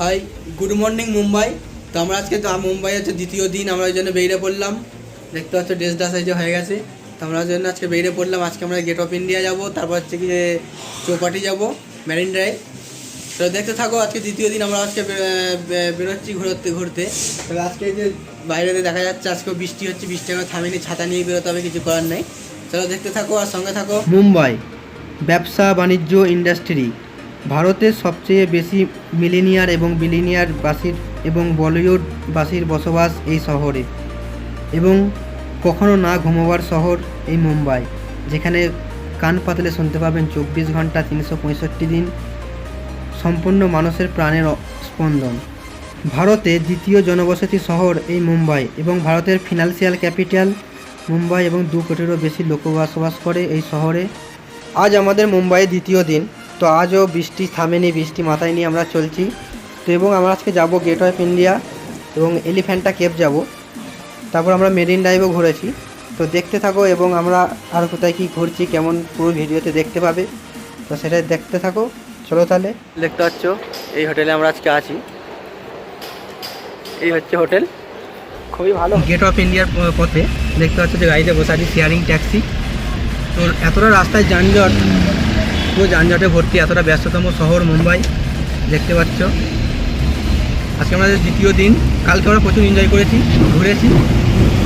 High, good morning Mumbai. তো আমরা আজকে মুম্বাই হচ্ছে দ্বিতীয় দিন, আমরা ওই জন্য বেরিয়ে পড়লাম। দেখতে পাচ্ছ ড্রেস হয়ে গেছে। তো আমরা ওই জন্য আজকে বেরিয়ে পড়লাম। আজকে আমরা গেট অফ ইন্ডিয়া যাব, তারপর হচ্ছে কি চৌপাটি যাব, মেরিন ড্রাইভ। তো দেখতে থাকো, আজকে দ্বিতীয় দিন আমরা আজকে বেরোচ্ছি ঘুরতে। তবে আজকে যে বাইরে দেখা যাচ্ছে আজকেও বৃষ্টি হচ্ছে, বৃষ্টি এখন থামেনি, ছাতা নিয়ে বেরোতে হবে, কিছু করার নেই। চলো দেখতে থাকো আর সঙ্গে থাকো। মুম্বাই ব্যবসা বাণিজ্য ইন্ডাস্ট্রি, ভারতের সবচেয়ে বেশি মিলেনিয়ার এবং বিলিনিয়ার বাসীর এবং বলিউডবাসীর বসবাস এই শহরে, এবং কখনো না ঘুমোবার শহর এই মুম্বাই, যেখানে কান পাতলে শুনতে পাবেন 24 ঘন্টা 365 দিন সম্পূর্ণ মানুষের প্রাণের স্পন্দন। ভারতে দ্বিতীয় জনবসতি শহর এই মুম্বাই এবং ভারতের ফিনান্সিয়াল ক্যাপিটাল মুম্বাই, এবং 2 কোটিরও বেশি লোক বসবাস করে এই শহরে। আজ আমাদের মুম্বাইয়ের দ্বিতীয় দিন। তো আজও বৃষ্টি থামেনি, বৃষ্টি মাথায় নিয়ে আমরা চলছি। তো এবং আমরা আজকে যাব গেট অফ ইন্ডিয়া এবং এলিফ্যান্টা কেভ যাব, তারপর আমরা মেরিন ড্রাইভও ঘুরেছি। তো দেখতে থাকো, এবং আমরা আর কোথায় কী ঘুরছি কেমন পুরো ভিডিওতে দেখতে পাবে, তো সেটাই দেখতে থাকো। চলো তাহলে। দেখতে পাচ্ছ এই হোটেলে আমরা আজকে আছি, এই হচ্ছে হোটেল, খুবই ভালো। গেট অফ ইন্ডিয়ার পথে দেখতে পাচ্ছ যে গাড়িতে বসে আছি, শেয়ারিং ট্যাক্সি। তো এতটা রাস্তায় যানজট, পুরো যানজটে ভর্তি, এতটা ব্যস্ততম শহর মুম্বাই দেখতে পাচ্ছ। আজকে আমাদের দ্বিতীয় দিন। কালকে আমরা প্রচুর এনজয় করেছি, ঘুরেছি,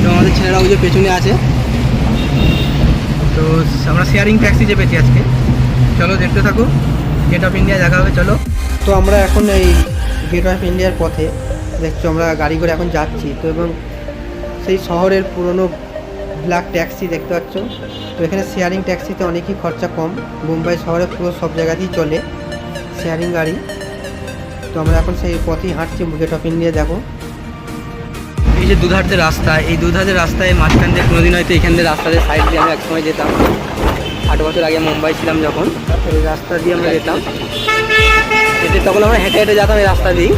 এবং আমাদের ছেলেরা ওই যে পেছনে আছে। তো আমরা শেয়ারিং ট্যাক্সি চেপেছি আজকে। চলো দেখতে থাকো, গেট অফ ইন্ডিয়া দেখা হবে, চলো। তো আমরা এখন এই গেট অফ ইন্ডিয়ার পথে দেখছো আমরা গাড়ি করে এখন যাচ্ছি। তো এবং সেই শহরের পুরনো ব্ল্যাক ট্যাক্সি দেখতে পাচ্ছ। তো এখানে শেয়ারিং ট্যাক্সিতে অনেকই খরচা কম, মুম্বাই শহরে পুরো সব জায়গাতেই চলে শেয়ারিং গাড়ি। তো আমরা এখন সেই পথেই হাঁটছি গেট অফ ইন্ডিয়া। দেখো এই যে দুধারের রাস্তা, এই দুধারের রাস্তায় মাঝখান দিয়ে কোনোদিন হয়তো এখান দিয়ে রাস্তাতে সাইড দিয়ে আমি একসময় যেতাম, 8 বছর আগে মুম্বাই ছিলাম যখন, এই রাস্তা দিয়ে আমরা যেতাম। তখন আমরা হেঁটে হেঁটে যেতাম এই রাস্তা দিয়েই।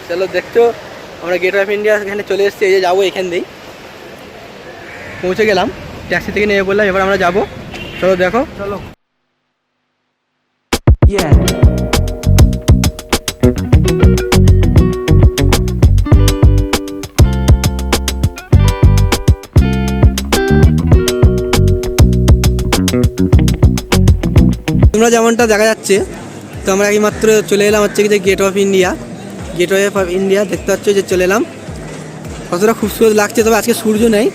চলো দেখছো আমরা গেট অফ ইন্ডিয়া এখানে চলে এসেছি, এই যে যাবো এখান দিয়েই। পৌঁছে গেলাম, ট্যাক্সি থেকে নেমে বললাম, এবার আমরা যাবো। চলো দেখো, চলো। তোমরা যেমনটা দেখা যাচ্ছে, তো আমরা এইমাত্র চলে এলাম হচ্ছে কি যে গেট অফ ইন্ডিয়া দেখতে পাচ্ছ যে চলে এলাম। কতটা খুবসুরত লাগছে, তবে আজকে সূর্য নেই,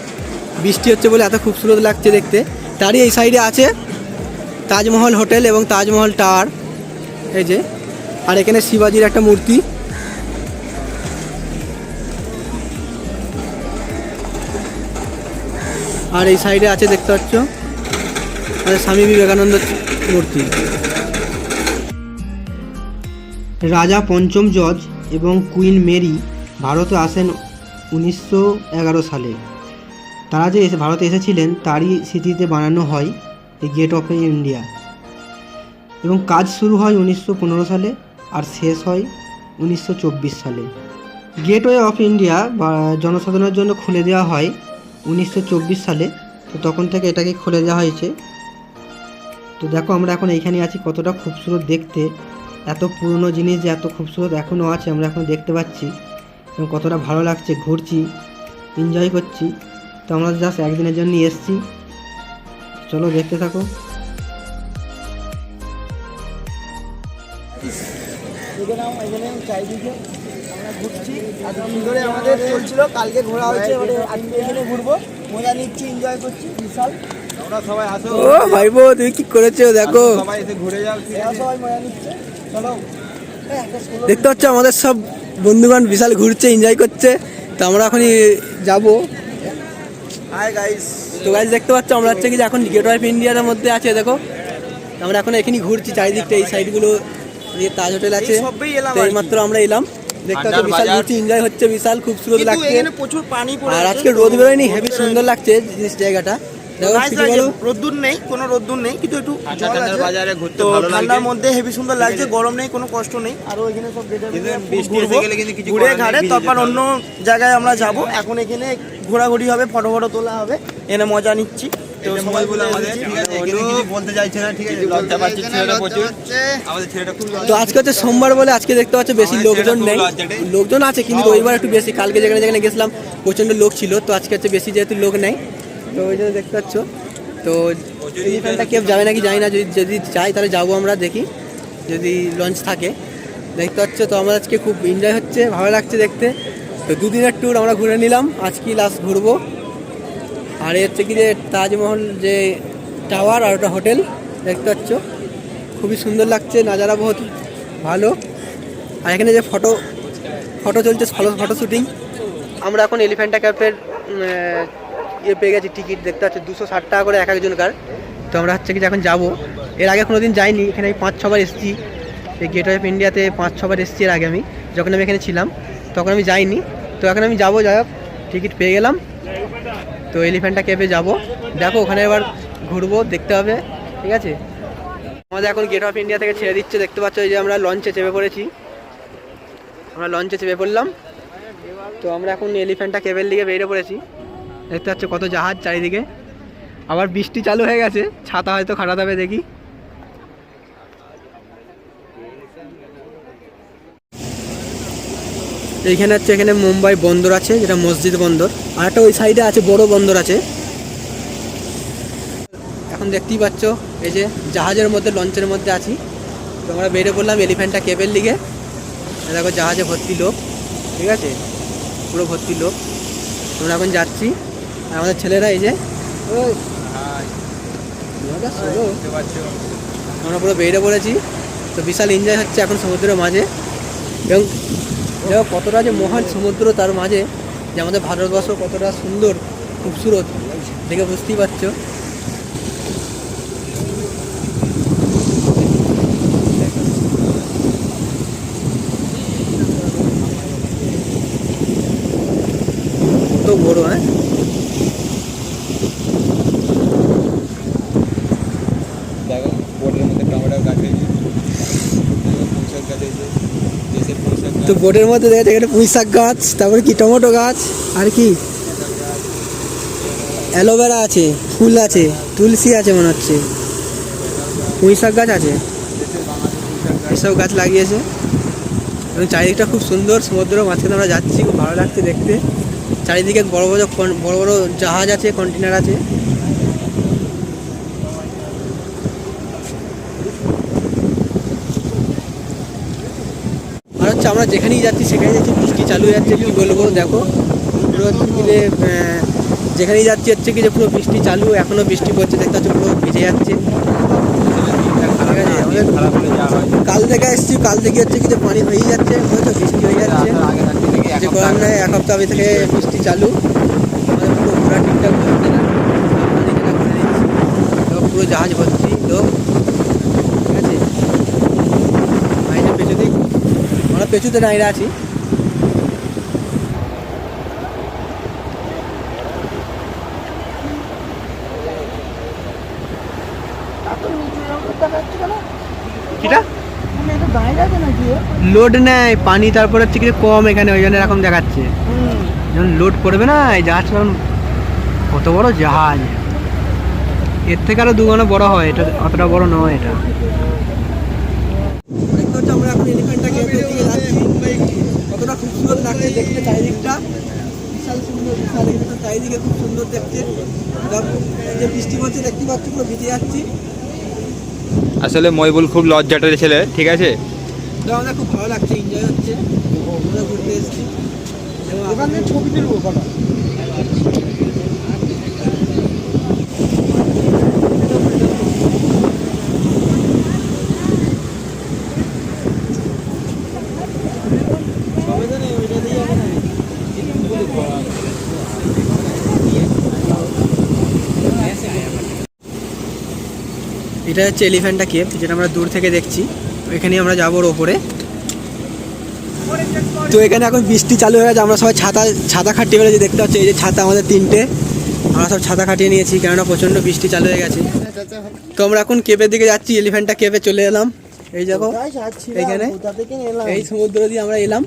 বৃষ্টি হচ্ছে বলে এত খুবসুরত লাগছে দেখতে। তারই এই সাইডে আছে তাজমহল হোটেল এবং তাজমহল টাওয়ার, এই যে, আর এখানে শিবাজির একটা মূর্তি। আর এই সাইডে আছে দেখতে পাচ্ছ স্বামী বিবেকানন্দ মূর্তি। রাজা পঞ্চম জর্জ এবং কুইন মেরি ভারতে আসেন 1911 সালে। তারা যে ভারতে এসেছিলেন তারই স্মৃতিতে বানানো হয় এই গেট অফ ইন্ডিয়া, এবং কাজ শুরু হয় 1915 সালে আর শেষ হয় 1924 সালে। গেটওয়ে অফ ইন্ডিয়া জনসাধারণের জন্য খুলে দেওয়া হয় 1924 সালে। তো তখন থেকে এটাকে খুলে দেওয়া হয়েছে। তো দেখো আমরা এখন এইখানে আছি, কতটা খুবসুরত দেখতে, এত পুরনো জিনিস যে এত খুবসুরত এখনও আছে আমরা এখন দেখতে পাচ্ছি, এবং কতটা ভালো লাগছে, ঘুরছি, এনজয় করছি। তো আমরা জাস্ট একদিনের জন্য এসেছি, চলো দেখতে থাকো। চারিদিকে আমরা ঘুরছি, এতদিন ধরে আমাদের চলছিল, কালকে ঘোরা হয়েছে, আজকে এখানে ঘুরবো, মজা নিচ্ছি, এনজয় করছি, বিশাল। সবাই আসো। ও ভাইবো, তুমি কি করেছো দেখো, সবাই এসে ঘুরে যাও, সবাই মজা নিচ্ছে। চলো দেখতে পাচ্ছ আমাদের সব বন্ধুগণ বিশাল ঘুরছে, এনজয় করছে। তো আমরা এখনই যাবো। Hi guys. তো গাইস দেখতে পাচ্ছ আমরা হচ্ছে কি যে এখন গেট অফ ইন্ডিয়ার মধ্যে আছে, দেখো আমরা এখন এখানেই ঘুরছি চারিদিকটা, এই সাইডগুলো তাজ হোটেল আছে, এইমাত্র আমরা এলাম, দেখতে পাচ্ছ বিশাল ঘুরছি, এনজয় হচ্ছে, বিশাল খুবসুরত লাগছে, প্রচুর পানি পড়ে, আর আজকে রোদ বেরোয়নি, হেভি সুন্দর লাগছে জিনিস জায়গাটা। রোদ্দুর নেই, কোনো রোদ্দুর নেই, কিন্তু একটু বাজারে ঘুরতে ভালো লাগছে, ঠান্ডার মধ্যে হেভি সুন্দর লাগছে, গরম নেই, কোনো কষ্ট নেই। আর এখানে সব ঘুরে ঘাড়ে তারপর অন্য জায়গায় আমরা যাব। এখন এখানে ঘোরাঘুরি হবে, ফটো তোলা হবে, এনে মজা নিচ্ছি। তো সবাই বলে আমাদের ঠিক আছে এখানে কিছু বলতে চাইছে না ঠিক আছে লজ্জা পাচ্ছে ছেলেটা প্রচুর আমাদের ছেলেটা খুব তো আজকে হচ্ছে সোমবার বলে আজকে দেখতে পাচ্ছ বেশি লোকজন নেই, লোকজন আছে কিন্তু রবিবার একটু বেশি, কালকে যেখানে যেখানে গেছিলাম প্রচণ্ড লোক ছিল, তো আজকে হচ্ছে বেশি যেহেতু লোক নেই তো ওই জন্য দেখতে পাচ্ছ। তো এলিফ্যান্টটা কেউ যাবে নাকি জানি না, যদি যদি যাই তাহলে যাবো আমরা, দেখি যদি লঞ্চ থাকে। দেখতে পাচ্ছ তো আমার আজকে খুব এনজয় হচ্ছে, ভালো লাগছে দেখতে। তো দুদিনের ট্যুর আমরা ঘুরে নিলাম, আজকে লাস্ট ঘুরবো। আর এই হচ্ছে কি যে তাজমহল যে টাওয়ার আর ওটা হোটেল দেখতে পাচ্ছ, খুবই সুন্দর লাগছে, নাজারা বহুত ভালো। আর এখানে যে ফটো চলছে, ফটো শ্যুটিং। আমরা এখন এলিফ্যান্টা ক্যাফের ইয়ে পেয়ে গেছি টিকিট, দেখতে পাচ্ছি 260 টাকা করে এক একজনকার। তো আমরা হচ্ছে কি যে এখন যাবো, এর আগে কোনো দিন যাইনি, এখানে আমি 5-6 বার এসেছি, এই গেট অফ ইন্ডিয়াতে 5-6 বার এসেছি এর আগে আমি, যখন আমি এখানে ছিলাম তখন আমি যাইনি। তো এখন আমি যাবো, যাই হোক টিকিট পেয়ে গেলাম। তো এলিফ্যান্টা ক্যাফে যাবো, দেখো ওখানে এবার ঘুরবো, দেখতে হবে, ঠিক আছে। আমাদের এখন গেট অফ ইন্ডিয়া থেকে ছেড়ে দিচ্ছে, দেখতে পাচ্ছ এই যে আমরা লঞ্চে চেপে পড়েছি, আমরা লঞ্চে চেপে পড়লাম। তো আমরা এখন এলিফ্যান্টা কেবের দিকে বেরিয়ে পড়েছি, দেখতে পাচ্ছ কত জাহাজ চারিদিকে। আবার বৃষ্টি চালু হয়ে গেছে, ছাতা হয়তো খাটাতে হবে, দেখি। এইখানে হচ্ছে এখানে মুম্বাই বন্দর আছে, যেটা মসজিদ বন্দর, আর একটা ওই সাইডে আছে বড় বন্দর আছে। এখন দেখতেই পাচ্ছ এই যে জাহাজের মধ্যে, লঞ্চের মধ্যে আছি। তো আমরা বেরিয়ে পড়লাম এলিফ্যান্টা কেবের দিকে। দেখো জাহাজে ভর্তি লোক, ঠিক আছে, পুরো ভর্তি লোক। আমরা এখন যাচ্ছি, আর আমাদের ছেলেরা এই যে আমরা পুরো বেরিয়ে পড়েছি। তো বিশাল এনজয় হচ্ছে এখন সমুদ্রের মাঝে, এবং দেখো কতটা যে মহান সমুদ্র, তার মাঝে যে আমাদের ভারতবর্ষ কতটা সুন্দর খুবসুরত, দেখে বুঝতেই পারছো। তো বড়, হ্যাঁ দেখো বোর্ডের মধ্যে টমেটো গাছ হয়েছে, পুঁইশাক গাছ হয়েছে, দেশের পুঁইশাক তো বোটের মধ্যে দেখা যায় এখানে পুঁই শাক গাছ, তারপরে কি টমেটো গাছ, আর কি অ্যালোভেরা আছে, ফুল আছে, তুলসী আছে মনে হচ্ছে, পুঁই শাক গাছ আছে, এসব গাছ লাগিয়েছে। এবং চারিদিকটা খুব সুন্দর, সমুদ্রের মাঝখানে আমরা যাচ্ছি, খুব ভালো লাগছে দেখতে। চারিদিকে বড় বড় জাহাজ আছে, কন্টেনার আছে। আর হচ্ছে আমরা যেখানেই যাচ্ছি সেখানেই যাচ্ছি বৃষ্টি চালু হয়ে যাচ্ছে, কি বলবো দেখো পুরো মিলে যেখানেই যাচ্ছি হচ্ছে কি যে পুরো বৃষ্টি চালু, এখনও বৃষ্টি পড়ছে, দেখতে পাচ্ছ পুরো ভিজে যাচ্ছে। কাল থেকে এসেছি, কাল থেকে হচ্ছে কি যে পানি হয়েই যাচ্ছে, বুঝেছো, বৃষ্টি হয়ে যাচ্ছে, যে করার নয়, এক সপ্তাহ আগে থেকে বৃষ্টি চালু। আমাদের পুরো ঘোরা ঠিকঠাক হচ্ছে না, পুরো জাহাজ ভর্তি লোক, ঠিক আছে। পেছু দিক আমরা পেছুতে দাঁড়িয়ে আছি। লোড নেয় পানি, তারপরে হচ্ছে কি কম এখানে, ওই জন্য এরকম দেখাচ্ছে। যখন লোড করবে না এই জাহাজ, কারণ কত বড় জাহাজ, এর থেকে আরো দুগুণ বড় হয়, এটা অতটা বড় নয়। এটা দেখতে হচ্ছে আমরা এখন এলিফ্যান্টা কেভের দিকে যাচ্ছি, কতটা খুব সুন্দর লাগছে দেখতে, চারিদিকটা বিশাল সুন্দর, বিশাল এখানে চারিদিকে খুব সুন্দর দেখতে। যে বৃষ্টি পড়ছে দেখতে পাচ্ছি, পুরো ভিজে যাচ্ছি। আসলে মইবুল খুব লজ্জাটার ছেলে, ঠিক আছে। তো আমাদের খুব ভালো লাগছে, এনজয় হচ্ছে, আমরা ঘুরতে এসেছি। ওখানে ছবি তুলবো কটা। এটা হচ্ছে এলিফ্যান্টা কেভ, যেটা আমরা দূর থেকে দেখছি। এখানে আমরা যাবো ওপরে। তো এখানে এখন বৃষ্টি চালু হয়ে গেছে, আমরা সবাই ছাতা খাটিয়ে ফেলেছি, দেখতে পাচ্ছি এই যে ছাতা আমাদের 3টে, আমরা সব ছাতা খাটিয়ে নিয়েছি, কেননা প্রচণ্ড বৃষ্টি চালু হয়ে গেছে। তো আমরা এখন কেভের দিকে যাচ্ছি, এলিফ্যান্টা কেভে চলে এলাম। এই দেখো এইখানে এই সমুদ্র দিয়ে আমরা এলাম।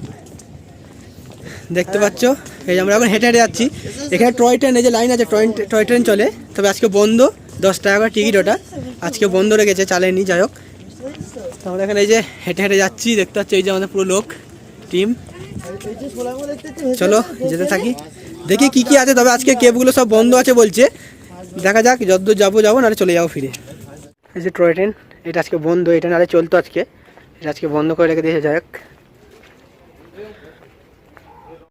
দেখতে পাচ্ছ এই যে আমরা এখন হেঁটে হেঁটে যাচ্ছি। এখানে টয় ট্রেন, এই যে লাইন আছে টয় ট্রেন চলে, তবে আজকে বন্ধ, 10 টাকা করে টিকিট ওটা, আজকে বন্ধ রেখেছে, চালেনি। যাই হোক, তো আমরা এখানে এই যে হেঁটে হেঁটে যাচ্ছি, দেখতে পাচ্ছি এই যে আমাদের পুরো লোক টিম। চলো যেতে থাকি, দেখি কি কি আছে। তবে আজকে কেবগুলো সব বন্ধ আছে বলছে, দেখা যাক, যতদূর যাবো নাহলে চলে যাবো ফিরে। এই যে টয় ট্রেন, এটা আজকে বন্ধ, এটা নাহলে চলতো আজকে, এটা আজকে বন্ধ করে রেখে দিয়েছে। যাই হোক,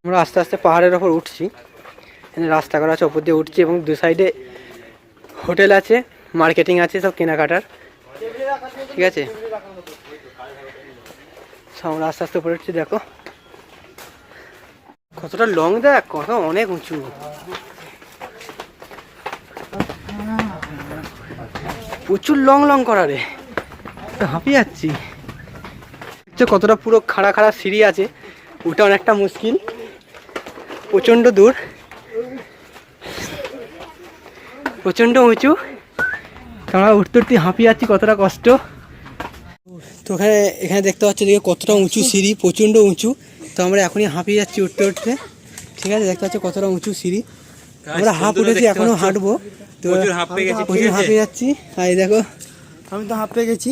আমরা আস্তে আস্তে পাহাড়ের ওপর উঠছি, এখানে রাস্তা করা আছে, ওপর দিয়ে উঠছি, এবং দু সাইডে হোটেল আছে, মার্কেটিং আছে, সব কেনাকাটার, ঠিক আছে। সব আমরা আস্তে আস্তে উপরে উঠছি, দেখো কতটা লং, দেখ কত অনেক উঁচু, প্রচুর লং লং করা রে, তো হাঁপিয়ে যাচ্ছি। কতটা পুরো খাড়া খাড়া সিঁড়ি আছে, ওটা অনেকটা মুশকিল, প্রচণ্ড দূর, প্রচণ্ড উঁচু, আমরা উঠতে উঠতে হাঁপিয়ে যাচ্ছি, কতটা কষ্ট। তো এখানে দেখতে পাচ্ছি দিকে কতটা উঁচু সিঁড়ি, প্রচণ্ড উঁচু, তো আমরা এখনই হাঁপিয়ে যাচ্ছি উঠতে উঠতে, ঠিক আছে। দেখতে পাচ্ছি কতটা উঁচু সিঁড়ি, আমরা হাঁপ উঠেছি, এখনও হাঁটবো, তো প্রচুর হাঁপিয়ে যাচ্ছি। আর এই দেখো আমি তো হাঁপিয়ে গেছি,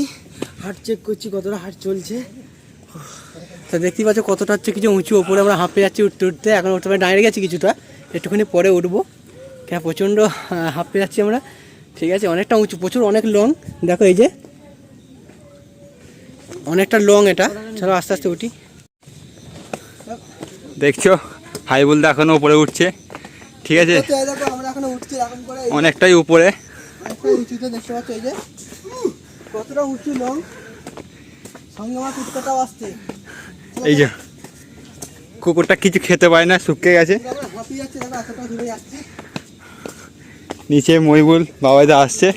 হার্ট চেক করছি কতটা হার্ট চলছে। তো দেখতেই পাচ্ছ কতটা হচ্ছে কিছু উঁচু, ওপরে আমরা হাঁপিয়ে যাচ্ছি উঠতে উঠতে, এখন উঠতে পারে দাঁড়িয়ে গেছি কিছুটা, একটুখানি পরে উঠবো, কেন প্রচণ্ড হাঁপিয়ে যাচ্ছি আমরা, ঠিক আছে। অনেকটা উঁচু, প্রচুর অনেক লং, দেখো এই যে অনেকটা লং এটা। চলো আস্তে আস্তে উঠি। দেখছো হাই বলতে এখনো উপরে উঠছে, ঠিক আছে, আমরা এখন উঠছি, এখন করে অনেকটাই উপরে, উঁচুতে দেখতে পাচ্ছ এই যে কতটা উঁচু লং, সঙ্গে আমার কুটকাটাও আসছে। এই যে কুকুরটা কিছু খেতে পায় না, শুকিয়ে গেছে, হাঁপিয়ে যাচ্ছে, দেখো এতটা দূরে যাচ্ছি। নিচে মইবুল বাবাইদা আসছে,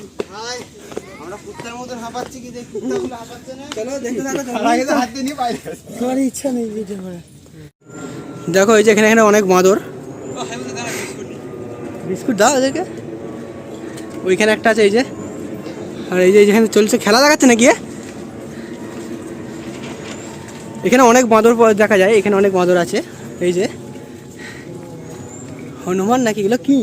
আমরা কুত্তার মতন হাঁপাচ্ছি, কি দেখ কুত্তাগুলো হাঁপাচ্ছে না। চলো দেখতে থাকো, হাত দিয়ে নিয়ে বাইরে তোমার ইচ্ছা নেই ভিডিও করার। দেখো এই যে এখানে অনেক বাঁদর, বিস্কুট দাও ওদেরকে, ওইখানে একটা আছে এই যে, আর এই যে যেখানে চলছে খেলা দেখাচ্ছে নাকি, এখানে অনেক বাঁদর দেখা যায়, এখানে অনেক বাঁদর আছে, এই যে হনুমান নাকি এগুলো কি,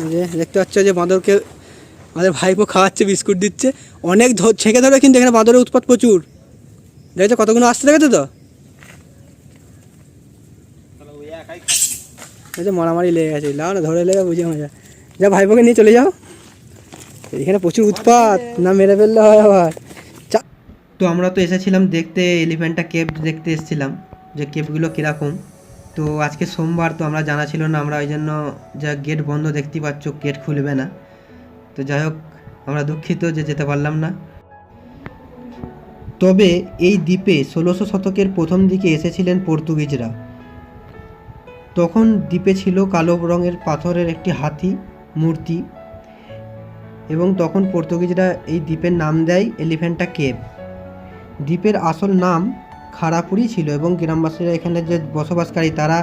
এই যে দেখতে পাচ্ছ যে বাঁদরকে আমাদের ভাইপো খাওয়াচ্ছে, বিস্কুট দিচ্ছে, অনেক ছেঁকে ধরে, কিন্তু এখানে বাঁদরের উৎপাত প্রচুর, দেখছো কতগুলো আসতে দেখেছো তো, এই যে মারামারি লেগে গেছে, লাও না ধরে লেগে বুঝে মজা, যা ভাইপোকে নিয়ে চলে যাও, এখানে প্রচুর উৎপাত, না মেরে ফেললে হয় আবার। তো আমরা তো এসেছিলাম দেখতে, এলিফ্যান্টা কেভ দেখতে এসেছিলাম, যে কেভগুলো কীরকম। তো আজকে সোমবার, তো আমরা জানা ছিল না, আমরা ওই জন্য যা গেট বন্ধ দেখতেই পাচ্ছ, গেট খুলবে না, তো যাই হোক আমরা দুঃখিত যে যেতে পারলাম না। তবে এই দ্বীপে 1600 শতকের প্রথম দিকে এসেছিলেন পর্তুগিজরা, তখন দ্বীপে ছিল কালো রঙের পাথরের একটি হাতি মূর্তি, এবং তখন পর্তুগিজরা এই দ্বীপের নাম দেয় এলিফ্যান্টা কেভ। দ্বীপের আসল নাম খাড়াপুরি ছিল, এবং গ্রামবাসীরা এখানে যে বসবাসকারী তারা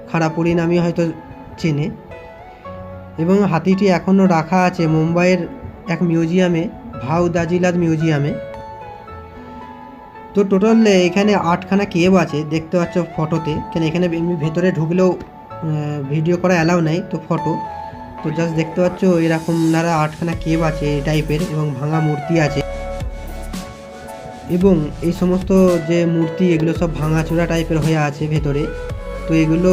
খাড়াপুরি নামে হয়তো চেনে, এবং হাতিটি এখনও রাখা আছে মুম্বাইয়ের এক মিউজিয়ামে, ভাউ দাজিলাদ মিউজিয়ামে। তো টোটাল এখানে 8খানা কেভ আছে, দেখতে পাচ্ছ ফটোতে, কেন এখানে এমনি ভেতরে ঢুকলেও ভিডিও করা অ্যালাউ নাই, তো ফটো তো জাস্ট দেখতে পাচ্ছ এরকম নারা 8খানা কেভ আছে এই টাইপের, এবং ভাঙা মূর্তি আছে, এবং এই সমস্ত যে মূর্তি এগুলো সব ভাঙাচোরা টাইপের হয়ে আছে ভেতরে, তো এগুলো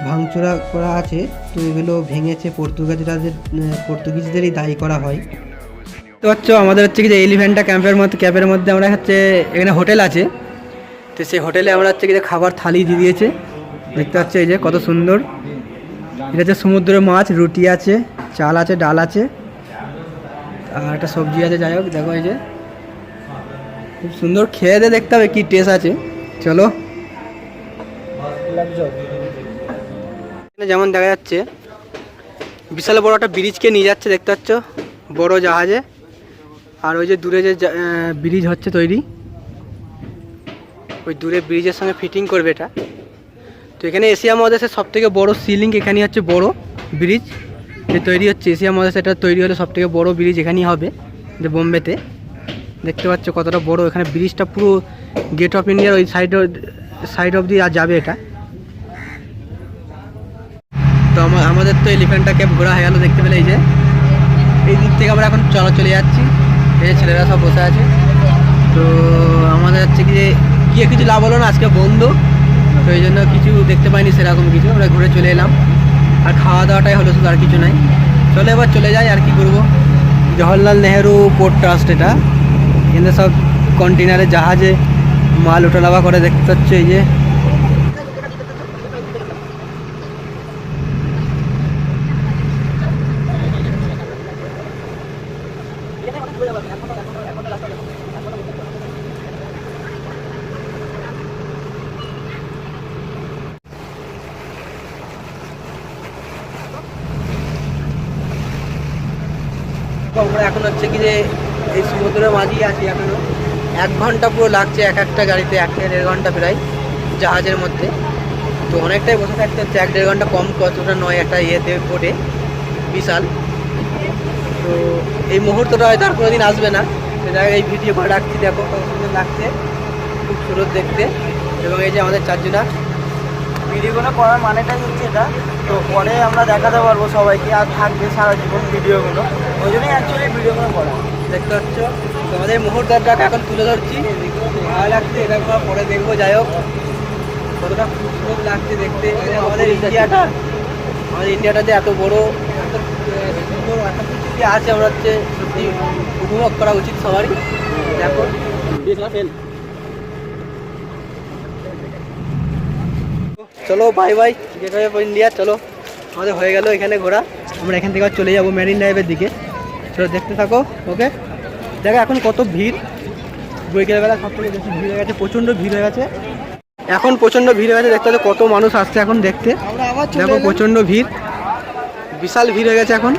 ভাঙচোরা করা আছে, তো এগুলো ভেঙেছে পর্তুগিজদেরই দায়ী করা হয়। তো হচ্ছে আমাদের হচ্ছে কি যে এলিফ্যান্টা ক্যাম্পের মধ্যে আমরা হচ্ছে এখানে হোটেল আছে, তো সেই হোটেলে আমরা হচ্ছে কি যে খাবার থালি দিয়ে দিয়েছে, দেখতে পাচ্ছি এই যে কত সুন্দর, এটা হচ্ছে সমুদ্রের মাছ, রুটি আছে, চাল আছে, ডাল আছে, আর একটা সবজি আছে। যাই হোক দেখো এই যে খুব সুন্দর, খেয়ে দিয়ে দেখতে হবে কী টেস্ট আছে। চলো, যেমন দেখা যাচ্ছে বিশাল বড় একটা ব্রিজকে নিয়ে যাচ্ছে, দেখতে পাচ্ছ বড় জাহাজে, আর ওই যে দূরে যে ব্রিজ হচ্ছে তৈরি, ওই দূরে ব্রিজের সঙ্গে ফিটিং করবে এটা। তো এখানে এশিয়া মহাদেশের সবথেকে বড় সিলিং, এখানেই হচ্ছে বড় ব্রিজ যে তৈরি হচ্ছে, এশিয়া মহাদেশে এটা তৈরি হলে সবথেকে বড় ব্রিজ এখানেই হবে, যে বোম্বেতে। দেখতে পাচ্ছ কতটা বড়, এখানে ব্রিজটা পুরো গেট অফ ইন্ডিয়ার ওই সাইডে সাইড অবধি আর যাবে এটা। তো আমাদের তো এলিফ্যান্টটা ক্যাম্প ঘোরা হয়ে গেল দেখতে পেলে। এই যে এই দিক থেকে আমরা এখন চলে যাচ্ছি। এই যে ছেলেরা সব বসে আছে। তো আমাদের হচ্ছে কি যে গিয়ে কিছু লাভ হলো না, আজকে বন্ধ, তো এই জন্য কিছু দেখতে পাইনি সেরকম কিছু। আমরা ঘুরে চলে এলাম, আর খাওয়া দাওয়াটাই হলো শুধু, আর কিছু নাই। চলো এবার চলে যাই, আর কি করব। জওহরলাল নেহেরু পোর্ট ট্রাস্ট এটা, এখানে সব কন্টেনারে জাহাজে মাল ওঠানামা করে দেখতে হচ্ছে। এই যে আমরা এখন হচ্ছে কি যে এই সমুদ্রের মাঝেই আছি এখনো। 1 ঘন্টা পুরো লাগছে এক একটা গাড়িতে, 1 থেকে 1.5 ঘন্টা প্রায় জাহাজের মধ্যে। তো অনেকটাই বসে থাকতে হচ্ছে, 1-1.5 ঘন্টা কম কতটা নয় একটা ইয়েতে বোটে, বিশাল। তো এই মুহূর্তটা হয়তো আর কোনোদিন আসবে না। সেটা এই ভিডিও করে রাখছি, দেখো কত সুন্দর লাগছে, খুব সুন্দর দেখতে। এবং এই যে আমাদের 4 জনা ভিডিওগুলো করার মানেটাই হচ্ছে এটা, তো পরে আমরা দেখাতে পারবো সবাইকে, আর থাকবে সারা জীবন ভিডিওগুলো, ওই জন্যই অ্যাকচুয়ালি ভিডিওগুলো করা। দেখতে পাচ্ছ তোমাদের মুহূর্তটাকে এখন তুলে ধরছি। ভালো লাগছে, এটা আমরা পরে দেখবো। যাই হোক, কতটা খুব সুন্দর লাগছে দেখতে। আমাদের ইন্ডিয়াটাতে এত বড়, এত সুন্দর, এত কিছু কি আছে, আমরা হচ্ছে সত্যি উপভোগ করা উচিত সবারই। দেখো চলো bye bye, gateway of India. চলো আমাদের হয়ে গেল এখানে ঘোরা, আমরা এখান থেকে চলে যাবো মেরিন ড্রাইভের দিকে। চলো দেখতে থাকো। ওকে, দেখো এখন কত ভিড়, বৈকালবেলা সব থেকে বেশি ভিড় হয়ে গেছে, প্রচণ্ড ভিড় হয়ে গেছে এখন, প্রচণ্ড ভিড় হয়ে গেছে। দেখতে পাচ্ছ কত মানুষ আসছে এখন দেখতে, দেখো প্রচণ্ড ভিড়, বিশাল ভিড় হয়ে গেছে এখন।